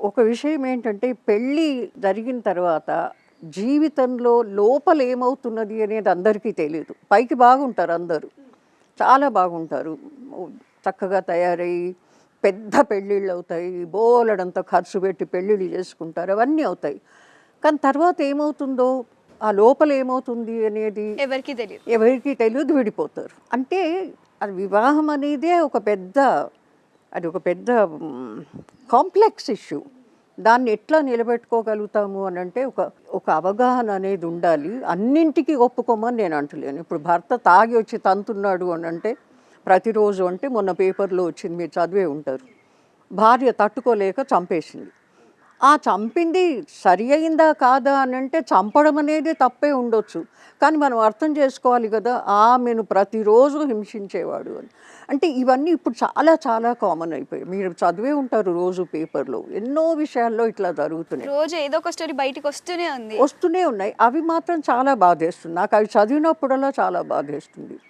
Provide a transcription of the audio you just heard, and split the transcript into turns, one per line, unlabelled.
ఒక విషయం ఏంటంటే పెళ్ళి జరిగిన తర్వాత జీవితంలో లోపల ఏమవుతున్నది అనేది అందరికీ తెలియదు. పైకి బాగుంటారు అందరూ, చాలా బాగుంటారు, చక్కగా తయారయ్యి పెద్ద పెళ్ళిళ్ళు అవుతాయి, బోలెడంత ఖర్చు పెట్టి పెళ్ళిళ్ళు చేసుకుంటారు, అవన్నీ అవుతాయి. కానీ తర్వాత ఏమవుతుందో, ఆ లోపల ఏమవుతుంది అనేది ఎవరికీ తెలియదు, విడిపోతారు. అంటే అది వివాహం అనేదే ఒక పెద్ద కాంప్లెక్స్ ఇష్యూ. దాన్ని ఎట్లా నిలబెట్టుకోగలుగుతాము అని అంటే ఒక అవగాహన అనేది ఉండాలి. అన్నింటికీ ఒప్పుకోమని నేను అంటలేను. ఇప్పుడు భర్త తాగి వచ్చి తంతున్నాడు అని అంటే ప్రతిరోజు, అంటే మొన్న పేపర్లో వచ్చింది, మీరు చదివే ఉంటారు, భార్య తట్టుకోలేక చంపేసింది. ఆ చంపింది సరి అయిందా కాదా అని అంటే చంపడం అనేది తప్పే ఉండొచ్చు, కానీ మనం అర్థం చేసుకోవాలి కదా, ఆమెను ప్రతిరోజు హింసించేవాడు అని. అంటే ఇవన్నీ ఇప్పుడు చాలా చాలా కామన్ అయిపోయాయి. మీరు చదివే ఉంటారు రోజు పేపర్లో, ఎన్నో విషయాల్లో ఇట్లా జరుగుతున్నాయి,
రోజు ఏదో ఒక స్టోరీ బయటకు వస్తూనే
ఉన్నాయి. అవి మాత్రం చాలా బాధేస్తుంది నాకు, అవి చదివినప్పుడల్లా చాలా బాధేస్తుంది.